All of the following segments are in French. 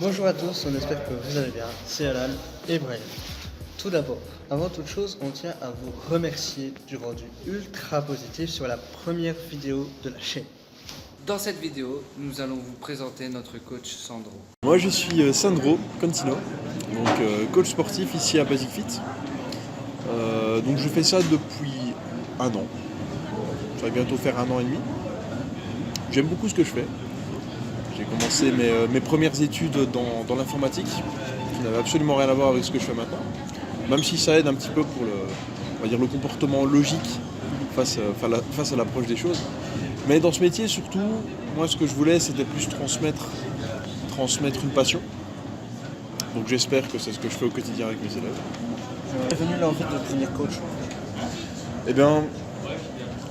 Bonjour à tous, on espère que vous allez bien, c'est Alan et Brian. Tout d'abord, avant toute chose, on tient à vous remercier du rendu ultra positif sur la première vidéo de la chaîne. Dans cette vidéo, nous allons vous présenter notre coach Sandro. Moi je suis Sandro Contino, donc coach sportif ici à Basic Fit. Donc je fais ça depuis un an. Ça va bientôt faire un an et demi. J'aime beaucoup ce que je fais. J'ai commencé mes premières études dans l'informatique, qui n'avaient absolument rien à voir avec ce que je fais maintenant. Même si ça aide un petit peu pour le comportement logique face à l'approche des choses. Mais dans ce métier surtout, moi ce que je voulais c'était plus transmettre une passion. Donc j'espère que c'est ce que je fais au quotidien avec mes élèves. Est venu l'envie de devenir coach? Eh bien,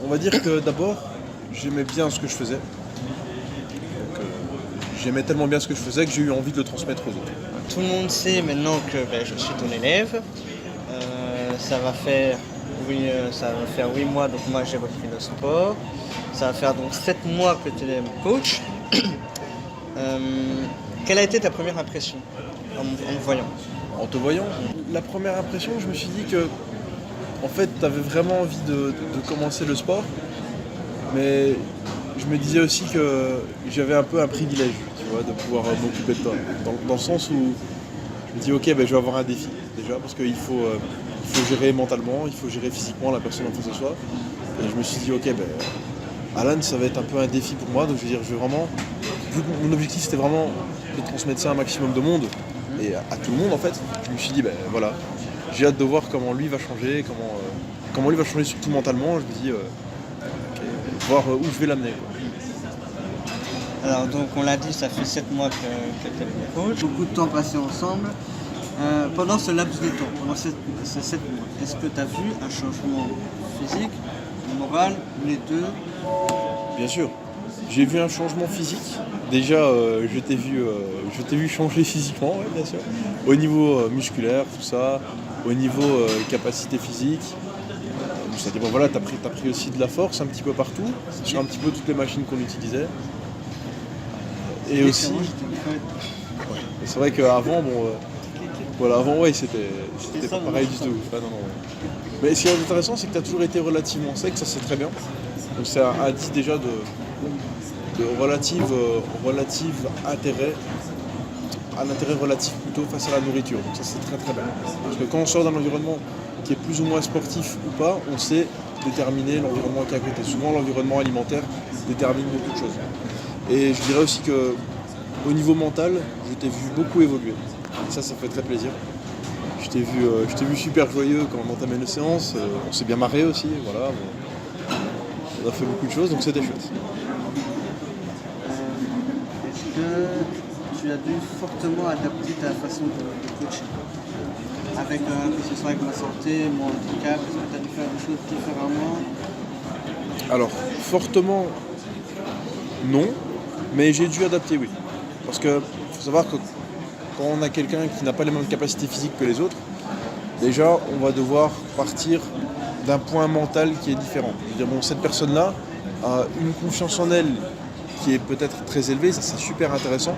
on va dire que d'abord, j'aimais bien ce que je faisais. J'aimais tellement bien ce que je faisais que j'ai eu envie de le transmettre aux autres. Tout le monde sait maintenant que je suis ton élève. Ça va faire 8 mois, donc moi j'ai repris le sport. Ça va faire donc 7 mois que tu es mon coach. Quelle a été ta première impression en me voyant? En te voyant, la première impression, je me suis dit que en fait, tu avais vraiment envie de commencer le sport, mais je me disais aussi que j'avais un peu un privilège, tu vois, de pouvoir m'occuper de toi. Dans le sens où je me dis, ok, je vais avoir un défi déjà, parce qu'il faut gérer mentalement, il faut gérer physiquement la personne en face de soi. Et je me suis dit, ok, Alan, ça va être un peu un défi pour moi, donc je vais vraiment, vu que mon objectif c'était vraiment de transmettre ça à un maximum de monde, et à tout le monde en fait, je me suis dit, voilà, j'ai hâte de voir comment lui va changer, comment lui va changer surtout mentalement, je me dis, voir où je vais l'amener. Alors donc on l'a dit, ça fait 7 mois que tu es mon coach. Beaucoup de temps passé ensemble. Pendant ce laps de temps, pendant ces 7 mois, est-ce que tu as vu un changement physique, moral, les deux? Bien sûr, j'ai vu un changement physique. Déjà, je t'ai vu changer physiquement, ouais, bien sûr. Au niveau musculaire, tout ça, au niveau capacité physique. C'est-à-dire, voilà, t'as pris aussi de la force un petit peu partout, sur un petit peu toutes les machines qu'on utilisait. Et aussi, ouais. C'est vrai qu'avant, c'était pas pareil du tout. Ah, non. Mais ce qui est intéressant, c'est que tu as toujours été relativement sec, ça c'est très bien. Donc ça dit déjà de relative intérêt, à l'intérêt relatif plutôt face à la nourriture. Donc ça c'est très très bien. Parce que quand on sort d'un environnement qui est plus ou moins sportif ou pas, on sait déterminer l'environnement qui est à côté. Souvent l'environnement alimentaire détermine beaucoup de choses. Et je dirais aussi que au niveau mental, je t'ai vu beaucoup évoluer. Et ça fait très plaisir. Je t'ai vu super joyeux quand on entamait nos séances. On s'est bien marré aussi, voilà. On a fait beaucoup de choses, donc c'était chouette. Est-ce que tu as dû fortement adapter ta façon de coacher que ce soit avec ma santé, mon handicap, est-ce que tu as dû faire des choses différemment? Alors, fortement, non, mais j'ai dû adapter, oui. Parce qu'il faut savoir que quand on a quelqu'un qui n'a pas les mêmes capacités physiques que les autres, déjà, on va devoir partir d'un point mental qui est différent. Je veux dire, cette personne-là a une confiance en elle qui est peut-être très élevée, ça c'est super intéressant.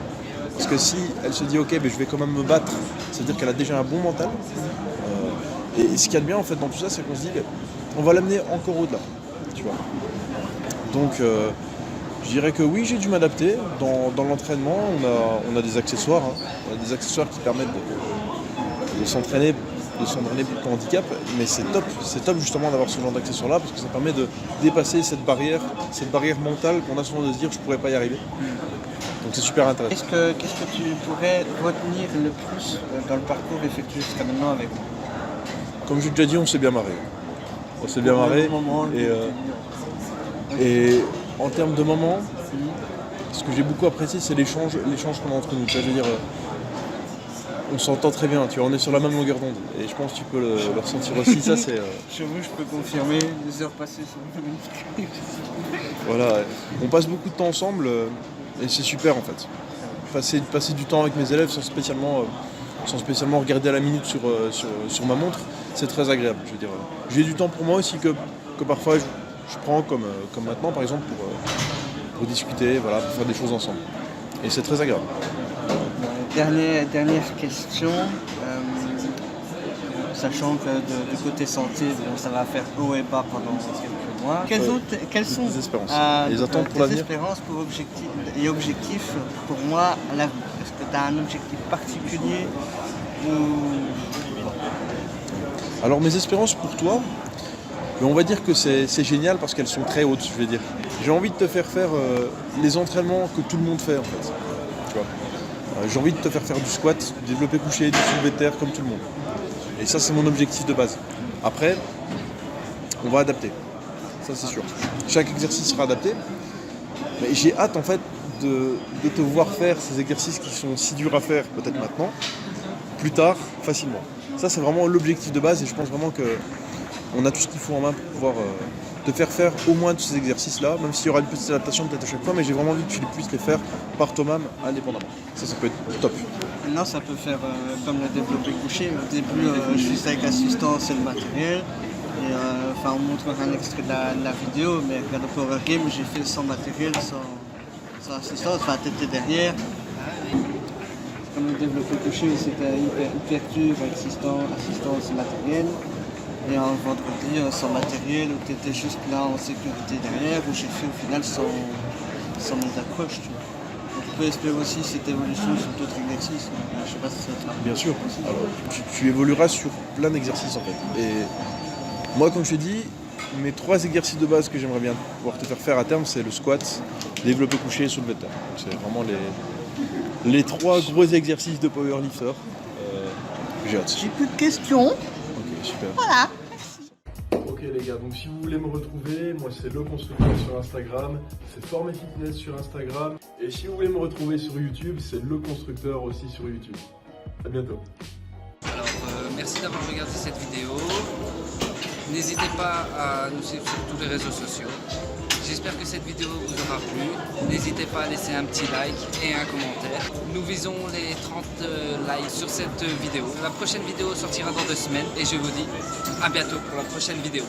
Parce que si elle se dit, ok, je vais quand même me battre, c'est-à-dire qu'elle a déjà un bon mental. Et ce qu'il y a de bien en fait dans tout ça, c'est qu'on se dit, on va l'amener encore au-delà, tu vois. Donc, je dirais que oui, j'ai dû m'adapter. Dans l'entraînement, on a des accessoires. On a des accessoires qui permettent de s'entraîner pour ton handicap. Mais c'est top justement d'avoir ce genre d'accessoires-là parce que ça permet de dépasser cette barrière mentale qu'on a souvent de se dire je pourrais pas y arriver. Donc c'est super intéressant. Qu'est-ce que tu pourrais retenir le plus dans le parcours effectué jusqu'à maintenant avec moi? Comme j'ai déjà dit, on s'est bien marré. Et en termes de moments, ce que j'ai beaucoup apprécié, c'est l'échange qu'on a entre nous. Je veux dire, on s'entend très bien, tu vois, on est sur la même longueur d'onde. Et je pense que tu peux le ressentir aussi. Ça, c'est. J'avoue, je peux confirmer, les heures passées sur le même script. Voilà, on passe beaucoup de temps ensemble et c'est super en fait. Passer du temps avec mes élèves sans spécialement regarder à la minute sur ma montre, c'est très agréable. Je veux dire, j'ai du temps pour moi aussi que parfois je prends comme maintenant par exemple pour discuter, voilà, pour faire des choses ensemble. Et c'est très agréable. Dernière question. Sachant que du côté santé, bon, ça va faire haut et bas pendant quelques mois. Quelles sont les espérances, les attentes pour tes l'avenir? espérances et objectifs pour moi à l'avenir? Est-ce que tu as un objectif particulier ou... Alors mes espérances pour toi, on va dire que c'est génial parce qu'elles sont très hautes, je vais dire. J'ai envie de te faire les entraînements que tout le monde fait en fait. Tu vois. J'ai envie de te faire du squat, du développé couché, du soulevé de terre comme tout le monde. Et ça c'est mon objectif de base. Après, on va adapter. Ça c'est sûr. Chaque exercice sera adapté. Mais j'ai hâte en fait de te voir faire ces exercices qui sont si durs à faire, peut-être maintenant, plus tard, facilement. Ça c'est vraiment l'objectif de base et je pense vraiment qu'on a tout ce qu'il faut en main pour pouvoir te faire au moins tous ces exercices-là, même s'il y aura une petite adaptation peut-être à chaque fois, mais j'ai vraiment envie que tu puisses les faire par toi-même indépendamment. Ça peut être top. Maintenant, ça peut faire comme le développé couché. Au début, je faisais avec assistance et le matériel. Et on montrera un extrait de la vidéo, mais regarde le Power Game, j'ai fait sans matériel, sans assistance, t'étais derrière. Comme le développé couché, c'était hyper dur, assistance et matériel. Et un vendredi sans matériel, où tu étais juste là en sécurité derrière, où j'ai fait au final sans mes accroches. Tu vois. Donc, on peut espérer aussi cette évolution sur d'autres exercices. Je sais pas si ça va être bien sûr. Alors, tu évolueras sur plein d'exercices en fait. Et moi, comme je t'ai dit, mes 3 exercices de base que j'aimerais bien pouvoir te faire à terme, c'est le squat, développé couché et soulevé de terre. C'est vraiment les 3 gros exercices de powerlifter. J'ai hâte. J'ai plus de questions. Ok, super. Voilà. Ok les gars, donc si vous voulez me retrouver, moi c'est Le Constructeur sur Instagram, c'est Forme et Fitness sur Instagram. Et si vous voulez me retrouver sur YouTube, c'est Le Constructeur aussi sur YouTube. À bientôt. Alors, merci d'avoir regardé cette vidéo. N'hésitez pas à nous suivre sur tous les réseaux sociaux. J'espère que cette vidéo vous aura plu. N'hésitez pas à laisser un petit like et un commentaire. Nous visons les 30 likes sur cette vidéo. La prochaine vidéo sortira dans 2 semaines et je vous dis à bientôt pour la prochaine vidéo.